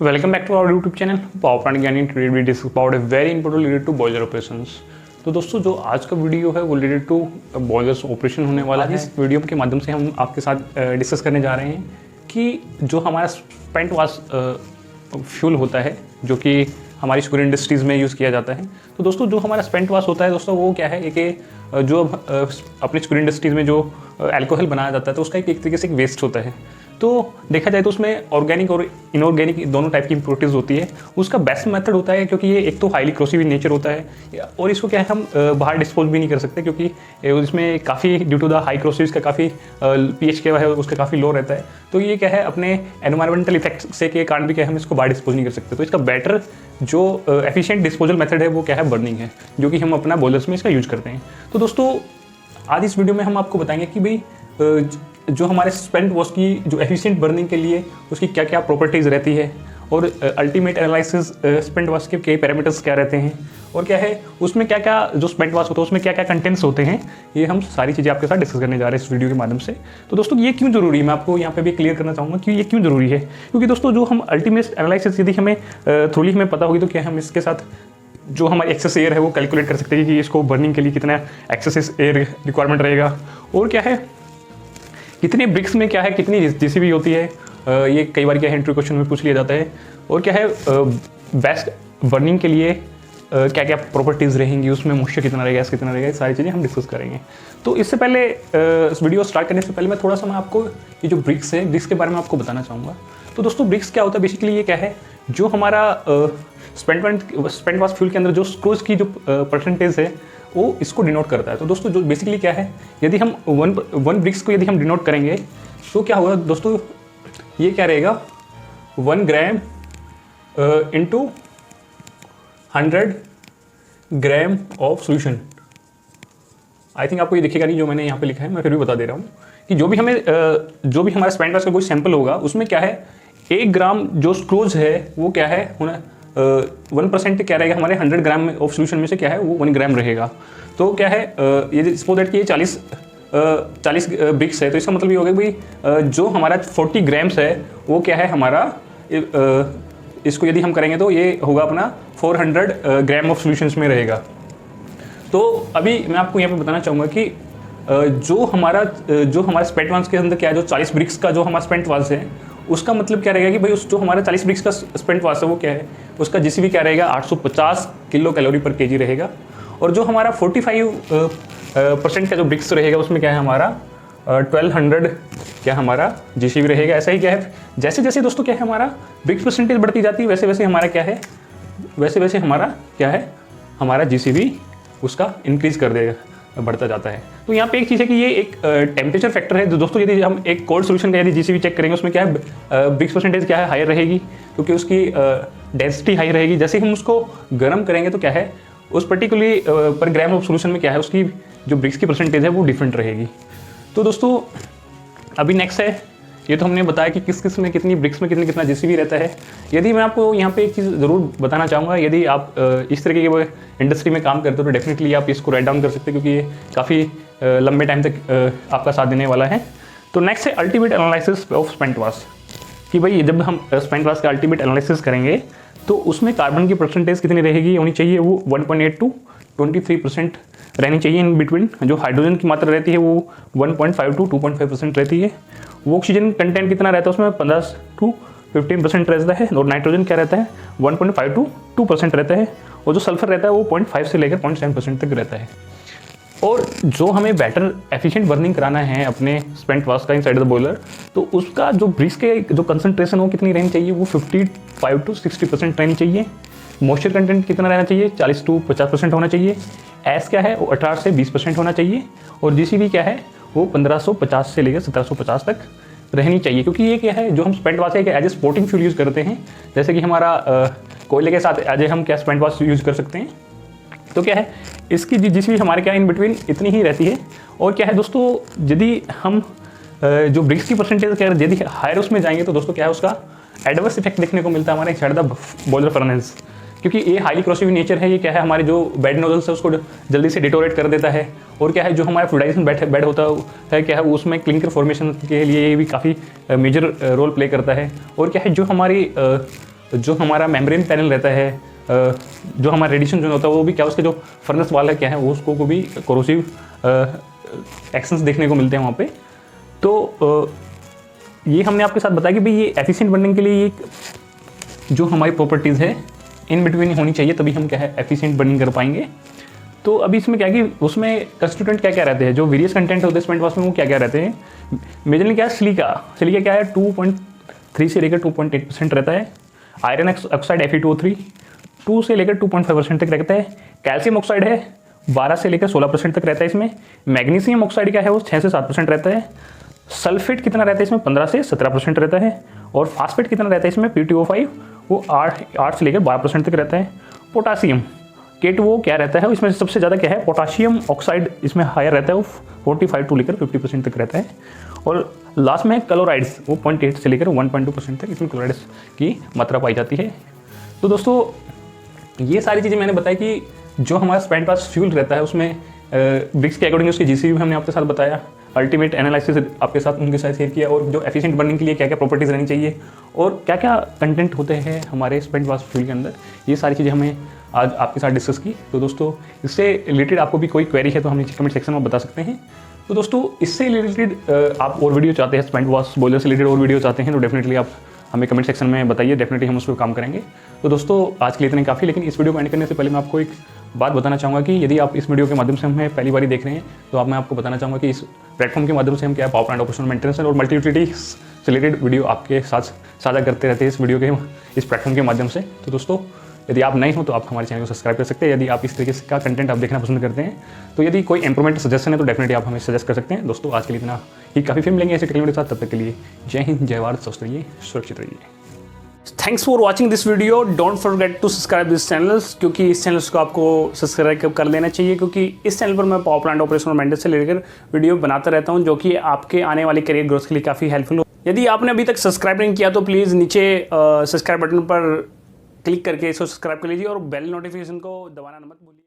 Welcome back to our YouTube channel power plant Gyani. Today we discuss about a very important related to boiler operations. तो दोस्तों जो आज का video है वो रिलेटेड टू बॉयलर्स ऑपरेशन होने वाला है। इस वीडियो के माध्यम से हम आपके साथ डिस्कस करने जा रहे हैं कि जो हमारा स्पेंट वाश फ्यूल होता है जो कि हमारी शुगर इंडस्ट्रीज़ में यूज़ किया जाता है। तो दोस्तों जो हमारा स्पेंट वाश होता है दोस्तों वो क्या है कि जो अपनी शुगर इंडस्ट्रीज़ में जो अल्कोहल बनाया जाता है तो उसका एक तरीके से एक वेस्ट होता है। तो देखा जाए तो उसमें ऑर्गेनिक और इनऑर्गेनिक दोनों टाइप की इम्प्योरिटीज़ होती है। उसका बेस्ट मेथड होता है क्योंकि ये एक तो हाईली क्रोसिव इन नेचर होता है और इसको क्या है हम बाहर डिस्पोज भी नहीं कर सकते क्योंकि इसमें काफ़ी due to the high corrosive का काफ़ी pH क्या है उसका काफ़ी लो रहता है। तो ये क्या है अपने एनवायरमेंटल इफेक्ट से के कारण भी क्या है हम इसको बाहर डिस्पोज नहीं कर सकते। तो इसका बेटर जो एफिशिएंट डिस्पोजल मेथड है वो क्या है बर्निंग है, जो कि हम अपना बॉयलर्स में इसका यूज करते हैं। तो दोस्तों आज इस वीडियो में हम आपको बताएंगे कि भाई जो हमारे स्पेंट वाश की जो एफिशिएंट बर्निंग के लिए उसकी क्या क्या प्रॉपर्टीज़ रहती है और अल्टीमेट एनालिसिस स्पेंट वाश के पैरामीटर्स क्या रहते हैं और क्या है उसमें क्या क्या जो स्पेंट वाश होता है उसमें क्या क्या कंटेंट्स होते हैं, ये हम सारी चीज़ें आपके साथ डिस्कस करने जा रहे हैं इस वीडियो के माध्यम से। तो दोस्तों ये क्यों जरूरी है, मैं आपको यहाँ पे भी क्लियर करना चाहूँगा कि ये क्यों जरूरी है। क्योंकि दोस्तों जो हम अल्टीमेट एनालिसिस यदि हमें थोड़ी हमें पता होगी तो क्या हम इसके साथ जो हमारी एक्सेस एयर है वो कैलकुलेट कर सकते हैं कि इसको बर्निंग के लिए कितना एक्सेस एयर रिक्वायरमेंट रहेगा और क्या है कितने ब्रिक्स में क्या है कितनी जीसीबी होती है। ये कई बार क्या है इंटरव्यू क्वेश्चन में पूछ लिया जाता है। और क्या है बेस्ट बर्निंग के लिए क्या क्या प्रॉपर्टीज़ रहेंगी, उसमें मॉइस्चर कितना रहेगा, गैस कितना रहेगा, ये सारी चीज़ें हम डिस्कस करेंगे। तो इससे पहले इस वीडियो स्टार्ट करने से पहले मैं थोड़ा सा आपको ये जो ब्रिक्स है ब्रिक्स के बारे में आपको बताना चाहूँगा। तो दोस्तों ब्रिक्स क्या होता है बेसिकली, ये क्या है जो हमारा स्पेंट वाश फ्यूल के अंदर जो स्क्रूज की जो परसेंटेज है वो इसको डिनोट करता है। तो दोस्तों जो बेसिकली क्या है यदि हम वन ब्रिक्स को यदि हम डिनोट करेंगे तो क्या होगा दोस्तों, ये क्या रहेगा 1 gram into 100 gram of solution. I think आपको ये दिखेगा नहीं जो मैंने यहाँ पे लिखा है, मैं फिर भी बता दे रहा हूँ कि जो भी हमारा स्पेंट वाश का कोई सैंपल होगा उसमें क्या है 1 ग्राम जो स्क्रूज है वो क्या है 1% क्या रहेगा हमारे 100 ग्राम ऑफ सोल्यूशन में से क्या है वो 1 ग्राम रहेगा। तो क्या है ये सपोज दैट कि ये 40 ब्रिक्स है तो इसका मतलब ये होगा भाई जो हमारा 40 ग्राम्स है वो क्या है हमारा इसको यदि हम करेंगे तो ये होगा अपना 400 ग्राम ऑफ सोल्यूशंस में रहेगा। तो अभी मैं आपको यहाँ पे बताना चाहूँगा कि जो हमारा स्पेंट वाश के अंदर क्या है जो 40 ब्रिक्स का जो हमारा स्पेंट वाश है उसका मतलब क्या रहेगा कि भाई उस जो हमारा 40 ब्रिक्स का स्पेंट वाश है वो क्या है उसका जीसीबी क्या रहेगा 850 किलो कैलोरी पर केजी रहेगा। और जो हमारा 45% का जो ब्रिक्स रहेगा उसमें क्या है हमारा 1200 क्या हमारा जीसीबी रहेगा। ऐसा ही क्या है जैसे जैसे दोस्तों क्या है हमारा ब्रिक्स परसेंटेज बढ़ती जाती है वैसे वैसे हमारा क्या है हमारा क्या है हमारा जीसीबी उसका इंक्रीज कर देगा बढ़ता जाता है। तो यहाँ पे एक चीज़ है कि ये एक टेम्परेचर फैक्टर है। तो दोस्तों यदि हम एक कोल्ड सोल्यूशन का यदि जीसीबी चेक करेंगे उसमें क्या है ब्रिक्स परसेंटेज क्या है हायर रहेगी क्योंकि उसकी डेंसिटी हाई रहेगी। जैसे हम उसको गर्म करेंगे तो क्या है उस पर्टिकुलरली पर ग्राम ऑफ सोल्यूशन में क्या है उसकी जो ब्रिक्स की परसेंटेज है वो डिफरेंट रहेगी। तो दोस्तों अभी नेक्स्ट है ये तो हमने बताया कि किस में कितनी ब्रिक्स में कितना जीसीबी रहता है। यदि मैं आपको यहाँ पे एक चीज़ ज़रूर बताना चाहूँगा, यदि आप इस तरीके के इंडस्ट्री में काम करते हो तो डेफिनेटली आप इसको राइट डाउन कर सकते हैं क्योंकि ये काफ़ी लंबे टाइम तक आपका साथ देने वाला है। तो नेक्स्ट है ultimate analysis of spent wash कि भाई जब हम स्पेंट वाश का अल्टीमेट एनालिसिस करेंगे तो उसमें कार्बन की परसेंटेज कितनी रहेगी होनी चाहिए वो 1.8 to 23% रहनी चाहिए इन बिटवीन। जो हाइड्रोजन की मात्रा रहती है वो 1.5 to 2.5% रहती है। वो ऑक्सीजन कंटेंट कितना रहता है उसमें 15 to 15% रहता है और नाइट्रोजन क्या रहता है 1.5 to 2% रहता है और जो सल्फर रहता है वो 0.5 से लेकर 0.7% तक रहता है। और जो हमें बेटर एफिशिएंट बर्निंग कराना है अपने स्पेंट वाश का इनसाइड द बॉयलर तो उसका जो ब्रिक्स के जो कंसंट्रेशन वो कितनी रहनी चाहिए वो 55 to 60% रहनी चाहिए। मॉइस्चर कंटेंट कितना रहना चाहिए 40 to 50% होना चाहिए। एस क्या है वो 18 से 20% होना चाहिए और जीसीबी क्या है वो 1550 से लेकर 1750 तक रहनी चाहिए। क्योंकि ये क्या है जो हम spent wash as a supporting fuel use करते हैं, जैसे कि हमारा कोयले के साथ एज हम क्या स्पेंट वाश यूज़ कर सकते हैं। तो क्या है इसकी जीसीबी हमारे क्या इन बिटवीन इतनी ही रहती है। और क्या है दोस्तों यदि हम जो ब्रिक्स की परसेंटेज क्या यदि हायर उसमें जाएंगे तो दोस्तों क्या है उसका एडवर्स इफेक्ट देखने को मिलता है हमारे साइड द बॉयलर फर्नेस। क्योंकि ये हाईली क्रोसिव नेचर है, ये क्या है हमारे जो बेड नोजल्स है उसको जल्दी से डिटोरेट कर देता है। और क्या है जो हमारा फ्लूइडाइजेशन बेड होता है क्या है उसमें क्लिंकर फॉर्मेशन के लिए ये भी काफ़ी मेजर रोल प्ले करता है। और क्या है जो हमारी जो हमारा मेम्ब्रेन पैनल रहता है, जो हमारा रेडिएशन जो होता है वो भी क्या उसके जो फर्नेस वाला क्या है वो उसको को भी कोरोसिव एक्शंस देखने को मिलते हैं वहाँ पे। तो ये हमने आपके साथ बताया कि भाई ये एफिशिएंट बनने के लिए ये जो हमारी प्रॉपर्टीज़ है इन बिटवीन होनी चाहिए, तभी हम क्या है एफिशिएंट बर्निंग कर पाएंगे। तो अभी इसमें क्या है कि उसमें कंस्टिट्यूएंट क्या क्या रहते हैं, जो वेरियस कंटेंट होते हैं स्पेंट वाश में वो क्या क्या रहते हैं। मेजरली क्या है, सिलिका क्या है 2.3 से लेकर 2.8% रहता है। आयरन ऑक्साइड Fe2O3 2 से लेकर 2.5% तक रहता है। कैल्शियम ऑक्साइड है 12 से लेकर 16% तक रहता है इसमें। मैग्नीशियम ऑक्साइड क्या है वो 6 से 7% रहता है। सल्फेट कितना रहता है इसमें 15 से 17% रहता है। और फास्फेट कितना रहता है इसमें PTO5 वो 8 से लेकर 12% तक रहता है। पोटासियम केट वो क्या रहता है, इसमें सबसे ज़्यादा क्या है पोटाशियम ऑक्साइड इसमें हायर रहता है, वो 45 टू लेकर 50% तक रहता है। और लास्ट में क्लोराइड्स वो 0.8 से लेकर 1.2% तक इसमें क्लोराइड्स की मात्रा पाई जाती है। तो दोस्तों ये सारी चीज़ें मैंने बताई कि जो हमारा स्पेंट वाश फ्यूल रहता है उसमें ब्रिक्स के अकॉर्डिंग उसकी GCV भी हमने आपके साथ बताया, अल्टीमेट एनालिसिस आपके साथ उनके साथ शेयर किया, और जो एफिशिएंट बर्निंग के लिए क्या क्या प्रॉपर्टीज़ रहनी चाहिए और क्या क्या कंटेंट होते हैं हमारे स्पेंट वाश फ्यूल के अंदर, ये सारी चीज़ें हमें आज आपके साथ डिस्कस की। तो दोस्तों इससे रिलेटेड आपको भी कोई क्वेरी है तो हम नीचे कमेंट सेक्शन में बता सकते हैं। तो दोस्तों इससे रिलेटेड आप और वीडियो चाहते हैं, स्पेंट वाश बॉयलर से रिलेटेड और वीडियो चाहते हैं तो डेफिनेटली आप हमें कमेंट सेक्शन में बताइए, डेफिनेटली हम उस पर काम करेंगे। तो दोस्तों आज के लिए इतने काफ़ी, लेकिन इस वीडियो को एंड करने से पहले मैं आपको एक बात बताना चाहूँगा कि यदि आप इस वीडियो के माध्यम से हमें पहली बार देख रहे हैं तो मैं आपको बताना चाहूँगा कि इस प्लेटफॉर्म के माध्यम से हम क्या पावर प्लांट ऑपरेशनल मेंटेनेंस और मल्टी यूटिलिटी से रिलेटेड वीडियो आपके साथ साझा करते रहते हैं इस वीडियो के इस प्लेटफॉर्म के माध्यम से। तो दोस्तों यदि आप नए हो तो आप हमारे चैनल को सब्सक्राइब कर सकते हैं। यदि आप इस तरीके का कंटेंट आप देखना पसंद करते हैं तो यदि कोई इंप्रूवमेंट सजेशन है तो डेफिनेटली आप हमें सजेस्ट कर सकते हैं। दोस्तों आज के लिए इतना ही काफ़ी, फिल्म लेंगे ऐसे टेक्नोलॉजी के साथ, तब तक के लिए जय हिंद, जय भारत, स्वस्थ रहिए, सुरक्षित रहिए। Thanks for watching this video. Don't forget to subscribe this channels, क्योंकि इस चैनल्स को आपको सब्सक्राइब कर लेना चाहिए, क्योंकि इस चैनल पर मैं पावर प्लांट ऑपरेशन और मेंटेनेंस से लेकर वीडियो बनाता रहता हूं, जो कि आपके आने वाले करियर ग्रोथ के लिए काफ़ी हेल्पफुल हो। यदि आपने अभी तक सब्सक्राइब नहीं किया तो प्लीज़ नीचे सब्सक्राइब बटन पर क्लिक करके इसको सब्सक्राइब कर लीजिए और बेल नोटिफिकेशन को दबाना मत भूलिए।